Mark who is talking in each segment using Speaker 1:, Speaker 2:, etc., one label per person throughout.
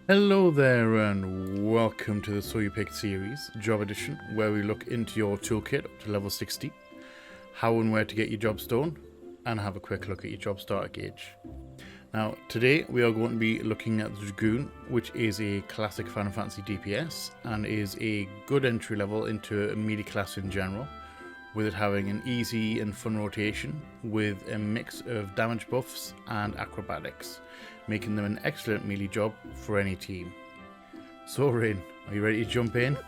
Speaker 1: Hello there and welcome to the So You Pick series, Job Edition, where we look into your toolkit up to level 60, how and where to get your Jobstone, and have a quick look at your job starter gauge. Now today we are going to be looking at the Dragoon, which is a classic Final Fantasy DPS and is a good entry level into a melee class in general, with it having an easy and fun rotation with a mix of damage buffs and acrobatics, making them an excellent melee job for any team. So Rain, are you ready to jump in?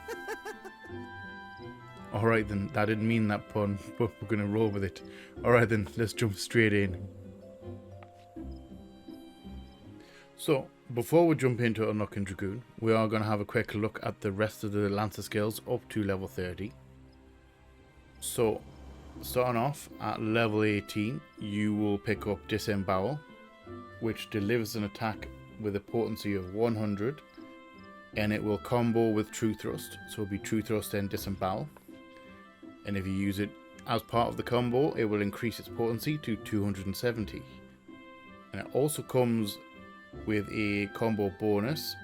Speaker 1: Alright then, that didn't mean that pun, but we're going to roll with it. Alright then, let's jump straight in. So, before we jump into unlocking Dragoon, we are going to have a quick look at the rest of the Lancer skills up to level 30. So, starting off at level 18, you will pick up Disembowel, which delivers an attack with a potency of 100, and it will combo with True Thrust, so it'll be True Thrust and Disembowel. And if you use it as part of the combo, it will increase its potency to 270. And it also comes with a combo bonus,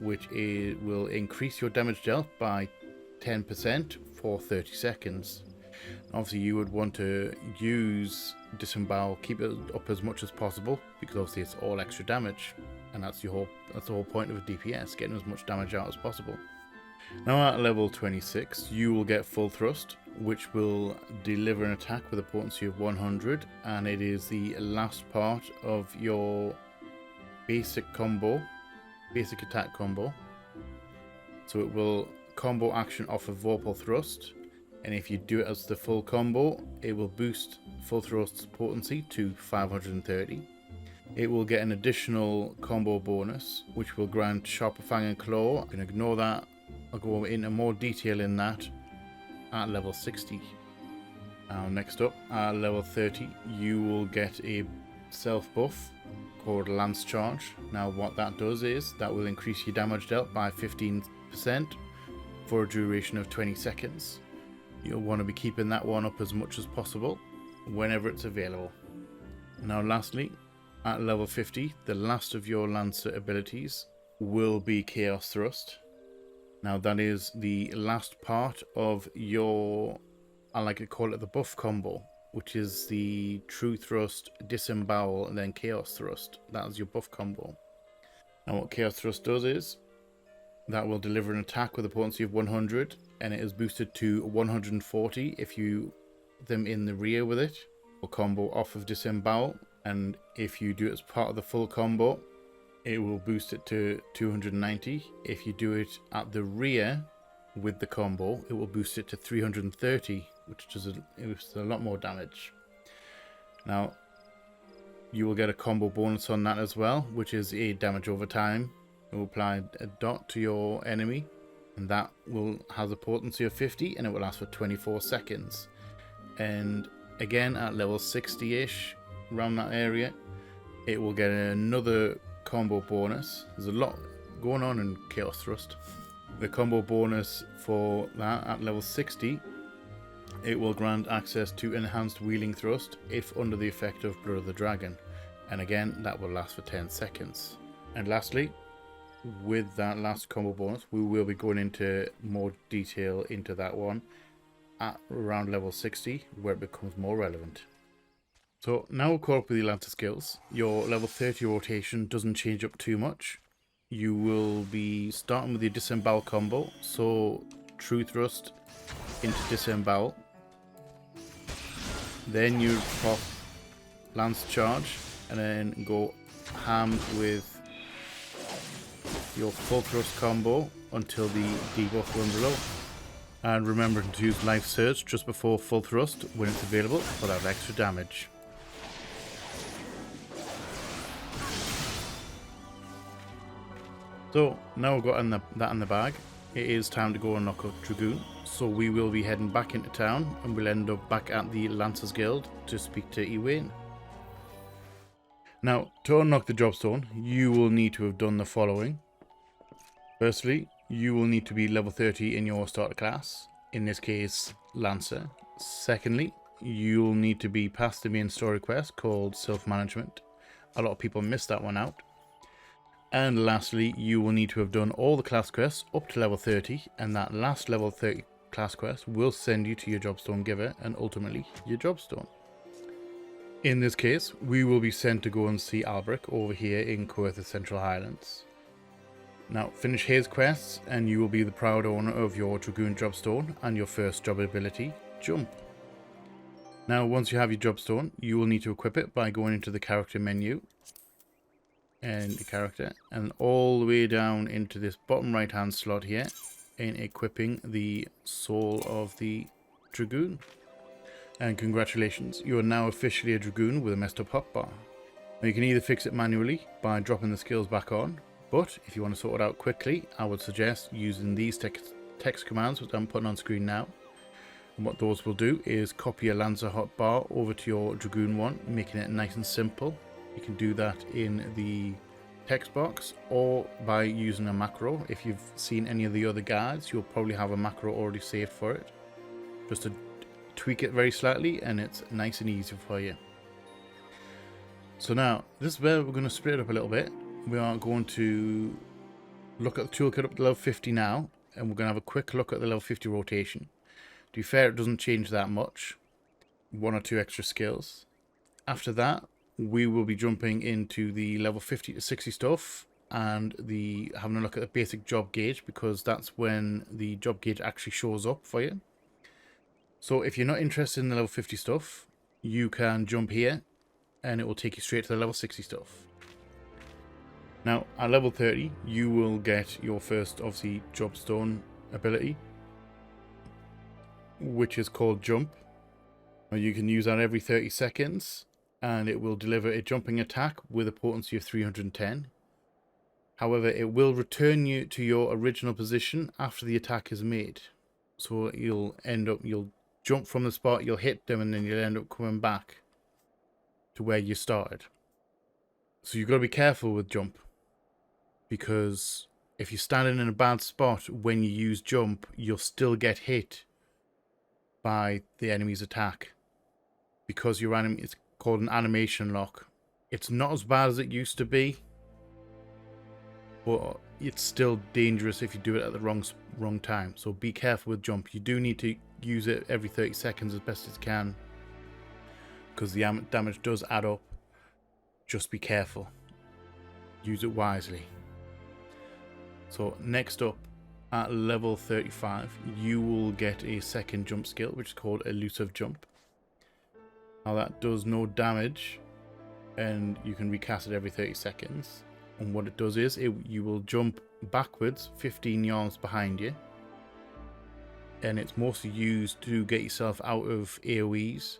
Speaker 1: which will increase your damage dealt by 10% for 30 seconds. Obviously you would want to use keep it up as much as possible, because obviously it's all extra damage, and that's the whole point of a DPS, getting as much damage out as possible. Now at level 26 you will get Full Thrust, which will deliver an attack with a potency of 100, and it is the last part of your basic attack combo. So it will combo action off of Vorpal Thrust, and if you do it as the full combo, it will boost Full Thrust's potency to 530. It will get an additional combo bonus, which will grant Sharper Fang and Claw. You can ignore that. I'll go into more detail in that at level 60. Now next up, at level 30, you will get a self buff called Lance Charge. Now what that does is, that will increase your damage dealt by 15% for a duration of 20 seconds. You'll want to be keeping that one up as much as possible whenever it's available. Now lastly, at level 50, the last of your Lancer abilities will be Chaos Thrust. Now that is the last part of your, I like to call it the buff combo, which is the True Thrust, Disembowel, and then Chaos Thrust. That is your buff combo. Now what Chaos Thrust does is, that will deliver an attack with a potency of 100, and it is boosted to 140 if you them in the rear with it, or combo off of Disembowel. And if you do it as part of the full combo, it will boost it to 290. If you do it at the rear with the combo, it will boost it to 330, which does a lot more damage. Now you will get a combo bonus on that as well, which is a damage over time. It will apply a dot to your enemy, and that has a potency of 50, and it will last for 24 seconds. And again at level 60-ish, around that area, it will get another combo bonus. There's a lot going on in Chaos Thrust. The combo bonus for that at level 60, it will grant access to Enhanced Wheeling Thrust if under the effect of Blood of the Dragon, and again that will last for 10 seconds. And lastly, with that last combo bonus, we will be going into more detail into that one at around level 60, where it becomes more relevant. So now we'll caught up with the Lancer skills. Your level 30 rotation doesn't change up too much. You will be starting with your Disembowel combo, so True Thrust into Disembowel. Then you pop Lance Charge, and then go ham with your Full Thrust combo until the debuff runs low. And remember to use Life Surge just before Full Thrust when it's available for that extra damage. So now we've got that in the bag, it is time to go and knock up Dragoon. So we will be heading back into town, and we'll end up back at the Lancers Guild to speak to Ewain. Now to unlock the Jobstone, you will need to have done the following. Firstly, you will need to be level 30 in your starter class, in this case Lancer. Secondly, you'll need to be past the main story quest called Self-Management. A lot of people miss that one out. And lastly, you will need to have done all the class quests up to level 30, and that last level 30 class quest will send you to your Jobstone giver and ultimately your Jobstone. In this case, we will be sent to go and see Albrecht over here in Coertha Central Highlands. Now, finish his quests and you will be the proud owner of your Dragoon Jobstone and your first job ability, Jump. Now, once you have your Jobstone, you will need to equip it by going into the character menu and the character and all the way down into this bottom right hand slot here and equipping the Soul of the Dragoon. And congratulations, you are now officially a Dragoon with a messed up hotbar. Now you can either fix it manually by dropping the skills back on, but if you want to sort it out quickly, I would suggest using these text commands which I'm putting on screen now. And what those will do is copy a Lancer hotbar over to your Dragoon one, making it nice and simple. You can do that in the text box or by using a macro. If you've seen any of the other guides, you'll probably have a macro already saved for it. Just to tweak it very slightly and it's nice and easy for you. So now, this is where we're going to split it up a little bit. We are going to look at the toolkit up to level 50 now, and we're going to have a quick look at the level 50 rotation. To be fair, it doesn't change that much. 1 or 2 extra skills. After that, we will be jumping into the level 50 to 60 stuff and having a look at the basic job gauge, because that's when the job gauge actually shows up for you. So if you're not interested in the level 50 stuff, you can jump here and it will take you straight to the level 60 stuff. Now, at level 30, you will get your first, obviously, Jobstone ability, which is called Jump. Now, you can use that every 30 seconds, and it will deliver a jumping attack with a potency of 310. However, it will return you to your original position after the attack is made. So you'll jump from the spot, you'll hit them, and then you'll end up coming back to where you started. So you've got to be careful with Jump, because if you're standing in a bad spot when you use Jump, you'll still get hit by the enemy's attack, because it's called an animation lock. It's not as bad as it used to be, but it's still dangerous if you do it at the wrong time. So be careful with Jump. You do need to use it every 30 seconds as best as you can, because the damage does add up. Just be careful. Use it wisely. So next up, at level 35, you will get a second jump skill, which is called Elusive Jump. Now that does no damage, and you can recast it every 30 seconds. And what it does is, you will jump backwards 15 yards behind you. And it's mostly used to get yourself out of AoEs.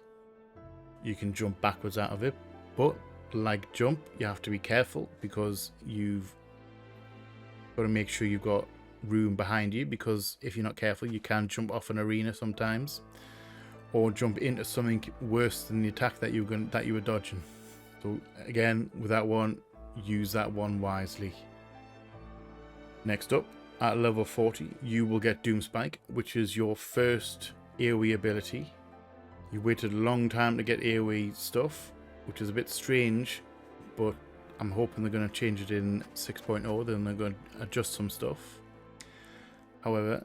Speaker 1: You can jump backwards out of it, but like Jump, you have to be careful, because you've got to make sure you've got room behind you, because if you're not careful, you can jump off an arena sometimes, or jump into something worse than the attack that you were dodging. So again, with that one, use that one wisely. Next up, at level 40, you will get Doomspike, which is your first AoE ability. You waited a long time to get AoE stuff, which is a bit strange, but I'm hoping they're going to change it in 6.0, then they're going to adjust some stuff. However,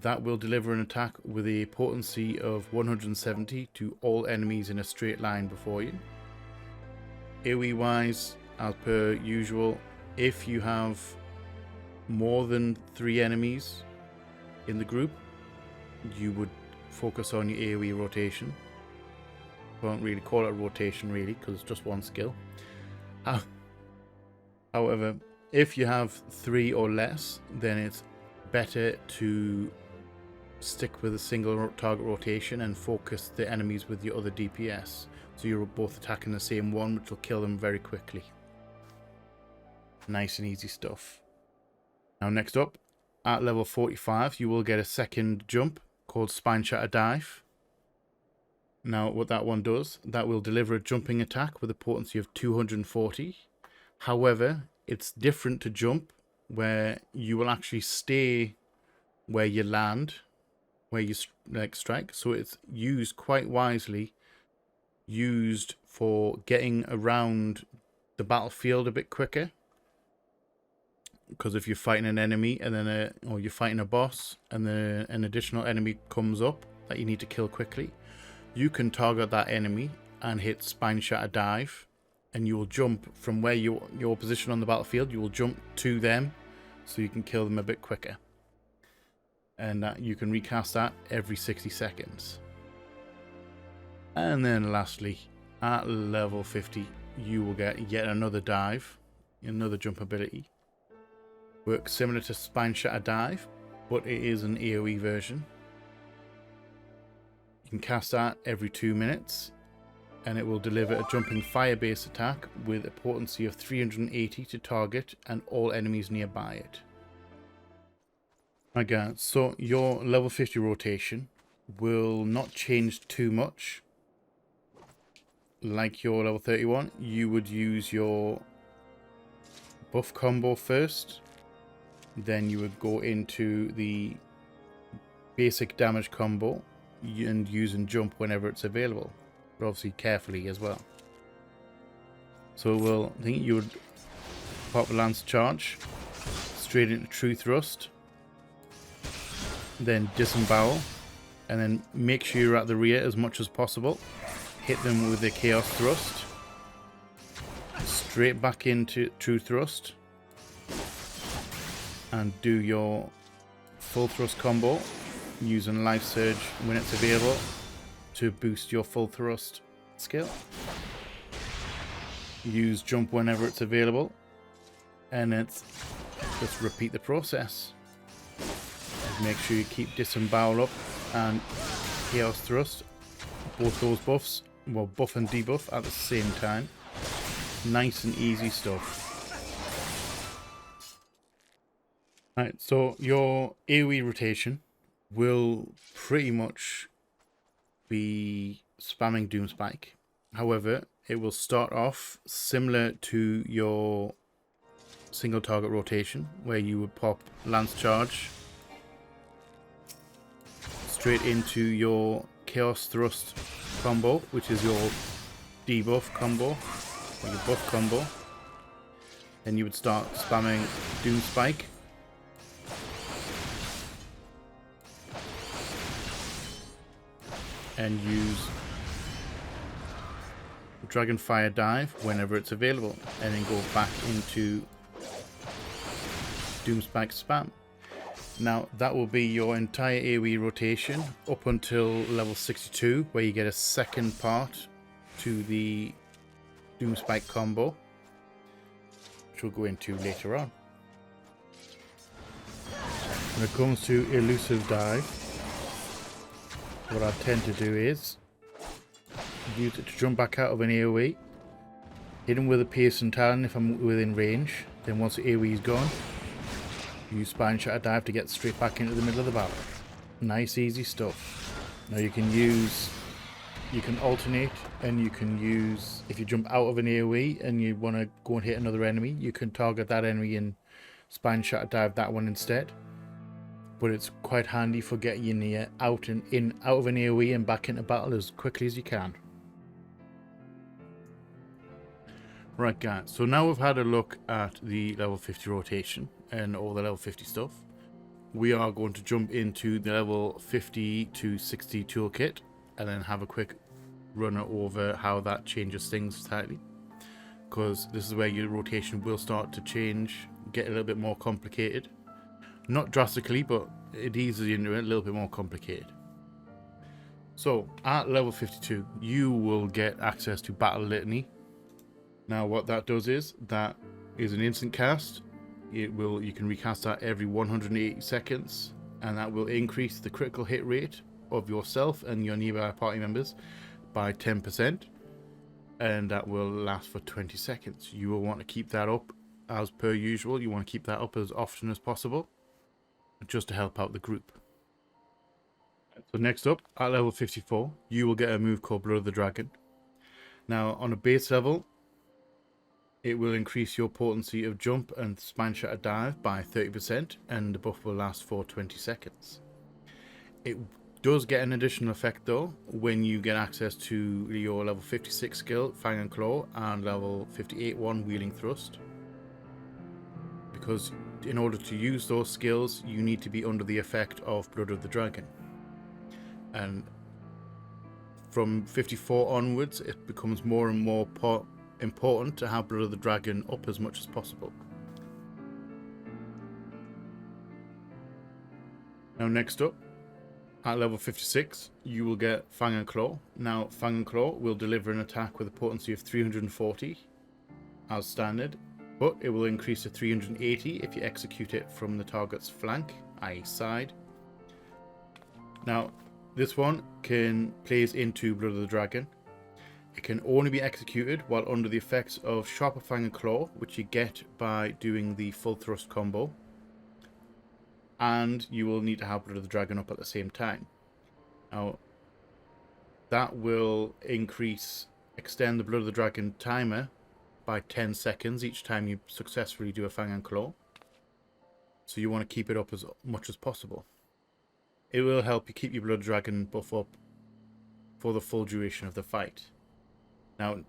Speaker 1: that will deliver an attack with a potency of 170 to all enemies in a straight line before you. AoE wise, as per usual, if you have more than 3 enemies in the group, you would focus on your AoE rotation. I won't really call it a rotation really, because it's just one skill. However, if you have 3 or less, then it's better to stick with a single target rotation and focus the enemies with your other DPS, so you're both attacking the same one, which will kill them very quickly. Nice and easy stuff. Now next up, at level 45, you will get a second jump called Spine Shatter Dive. Now what that one does, that will deliver a jumping attack with a potency of 240. However, it's different to Jump, where you will actually stay where you land, where you strike. So it's used quite wisely, used for getting around the battlefield a bit quicker. because if you're fighting an enemy and then or you're fighting a boss and then an additional enemy comes up that you need to kill quickly, you can target that enemy and hit Spine Shatter Dive, and you will jump from where your position on the battlefield. You will jump to them, so you can kill them a bit quicker. And you can recast that every 60 seconds. And then lastly, at level 50, you will get yet another dive, another jump ability. Works similar to Spine Shatter Dive, but it is an AOE version. You can cast that every 2 minutes, and it will deliver a jumping fire-based attack with a potency of 380 to target and all enemies nearby it. Again, so your level 50 rotation will not change too much. Like your level 31, you would use your buff combo first, then you would go into the basic damage combo and use and jump whenever it's available, but obviously carefully as well. So I think you would pop a lance charge straight into true thrust, then disembowel, and then make sure you're at the rear as much as possible. Hit them with the chaos thrust, straight back into true thrust, and do your full thrust combo using life surge when it's available to boost your full thrust skill. Use jump whenever it's available, and just repeat the process. Make sure you keep disembowel up and chaos thrust, both those buffs, well, buff and debuff at the same time. Nice and easy stuff. Right, so your AOE rotation will pretty much be spamming Doomspike. However, it will start off similar to your single target rotation, where you would pop Lance Charge straight into your Chaos Thrust combo, which is your debuff combo, or your buff combo. Then you would start spamming Doomspike. And use Dragonfire Dive whenever it's available, and then go back into Doomspike spam. Now that will be your entire AOE rotation up until level 62, where you get a second part to the Doomspike combo, which we'll go into later on. When it comes to Elusive Dive, what I tend to do is use it to jump back out of an AOE, hit him with a Piercing Talon if I'm within range, then once the AOE is gone, use Spine Shatter Dive to get straight back into the middle of the battle. Nice easy stuff. Now you can alternate, and you can use, if you jump out of an AOE and you want to go and hit another enemy, you can target that enemy and Spine Shatter Dive that one instead. But it's quite handy for getting you out of an AOE and back into battle as quickly as you can. Right guys, so now we've had a look at the level 50 rotation and all the level 50 stuff. We are going to jump into the level 50 to 60 toolkit and then have a quick run over how that changes things slightly. Because this is where your rotation will start to change, get a little bit more complicated. Not drastically, but it eases into it a little bit more complicated. So, at level 52, you will get access to Battle Litany. Now, what that does is, that is an instant cast. You can recast that every 180 seconds, and that will increase the critical hit rate of yourself and your nearby party members by 10%, and that will last for 20 seconds. You will want to keep that up as per usual. You want to keep that up as often as possible, just to help out the group. So next up, at level 54, you will get a move called Blood of the Dragon. Now, on a base level, it will increase your potency of jump and Spine Shatter Dive by 30%, and the buff will last for 20 seconds. It does get an additional effect though when you get access to your level 56 skill, Fang and Claw, and level 58 one, Wheeling Thrust. Because in order to use those skills, you need to be under the effect of Blood of the Dragon. And from 54 onwards, it becomes more and more important to have Blood of the Dragon up as much as possible. Now next up, at level 56, you will get Fang and Claw. Now Fang and Claw will deliver an attack with a potency of 340 as standard, but it will increase to 380 if you execute it from the target's flank, i.e. side. Now this one plays into Blood of the Dragon. It can only be executed while under the effects of Sharper Fang and Claw, which you get by doing the full thrust combo. And you will need to have Blood of the Dragon up at the same time. Now, that will extend the Blood of the Dragon timer by 10 seconds each time you successfully do a Fang and Claw. So you want to keep it up as much as possible. It will help you keep your Blood Dragon buff up for the full duration of the fight. Now,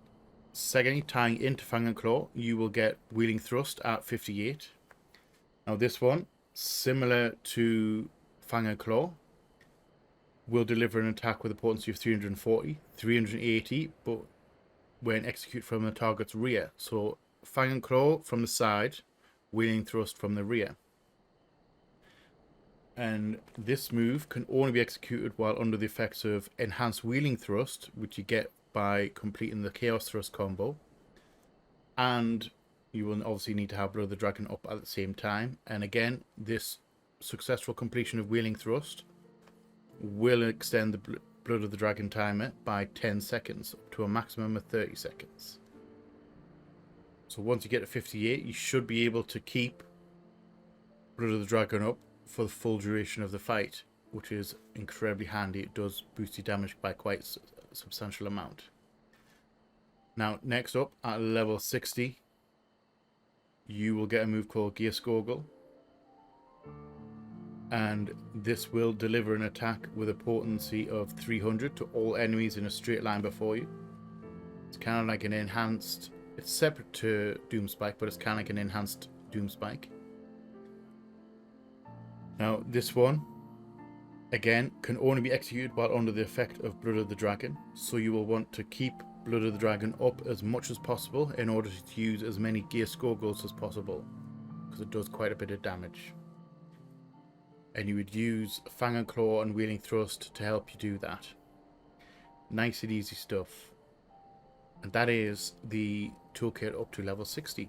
Speaker 1: secondly, tying into Fang and Claw, you will get Wheeling Thrust at 58. Now this one, similar to Fang and Claw, will deliver an attack with a potency of 340, 380, but when executed from the target's rear. So Fang and Claw from the side, Wheeling Thrust from the rear. And this move can only be executed while under the effects of Enhanced Wheeling Thrust, which you get by completing the Chaos Thrust combo. And you will obviously need to have Blood of the Dragon up at the same time. And again, this successful completion of Wheeling Thrust will extend the Blood of the Dragon timer by 10 seconds up to a maximum of 30 seconds. So once you get to 58, you should be able to keep Blood of the Dragon up for the full duration of the fight, which is incredibly handy. It does boost your damage by quite a substantial amount. Now, next up, at level 60, you will get a move called Gear Skogul. And this will deliver an attack with a potency of 300 to all enemies in a straight line before you. It's kind of like an enhanced... It's separate to Doomspike, but it's kind of like an enhanced Doomspike. Now, this one, again, can only be executed while under the effect of Blood of the Dragon. So you will want to keep Blood of the Dragon up as much as possible in order to use as many Gear Skoguls as possible, because it does quite a bit of damage. And you would use Fang and Claw and Wheeling Thrust to help you do that. Nice and easy stuff. And that is the toolkit up to level 60.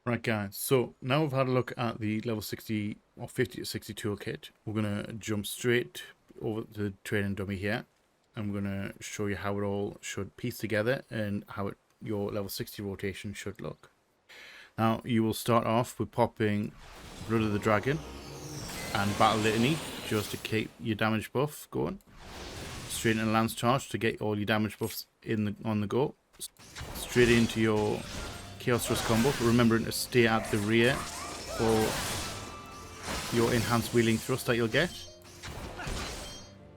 Speaker 1: Right guys, so now we've had a look at the level 60 or 50 to 60 toolkit. We're going to jump straight over to the training dummy here. And we're going to show you how it all should piece together and how your level 60 rotation should look. Now you will start off with popping Blood of the Dragon and Battle Litany just to keep your damage buff going. Straight into Lance Charge to get all your damage buffs on the go. Straight into your Chaos Thrust combo, remembering to stay at the rear for your Enhanced Wheeling Thrust that you'll get.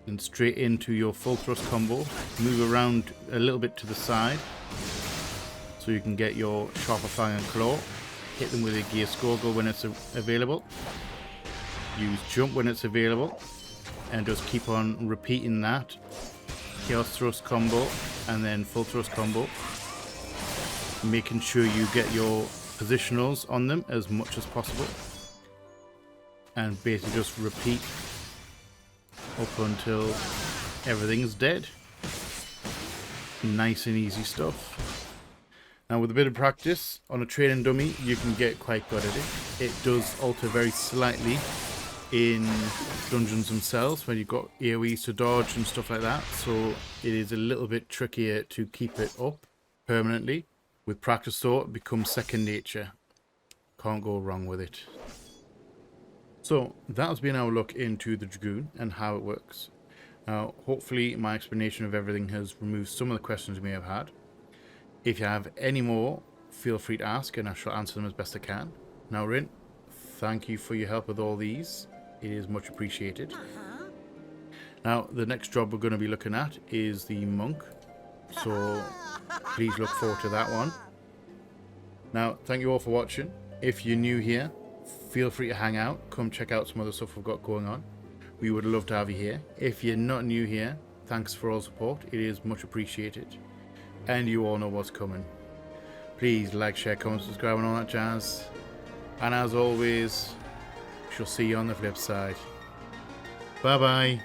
Speaker 1: And straight into your Full Thrust combo. Move around a little bit to the side so you can get your Sharper Fang and Claw. Hit them with a Gear Skogul when it's available. Use Jump when it's available. And just keep on repeating that. Chaos Thrust combo and then Full Thrust combo. Making sure you get your positionals on them as much as possible. And basically just repeat up until everything is dead. Nice and easy stuff. Now with a bit of practice on a training dummy, you can get quite good at it. It does alter very slightly in dungeons themselves when you've got AOEs to dodge and stuff like that. So it is a little bit trickier to keep it up permanently. With practice though, it becomes second nature. Can't go wrong with it. So that has been our look into the Dragoon and how it works. Now hopefully my explanation of everything has removed some of the questions you may have had. If you have any more, feel free to ask and I shall answer them as best I can. Now Rin, thank you for your help with all these. It is much appreciated. Now the next job we're going to be looking at is the monk. So please look forward to that one. Now, thank you all for watching. If you're new here, feel free to hang out. Come check out some other stuff we've got going on. We would love to have you here. If you're not new here, thanks for all support. It is much appreciated. And you all know what's coming. Please like, share, comment, subscribe and all that jazz. And as always, we shall see you on the flip side. Bye bye.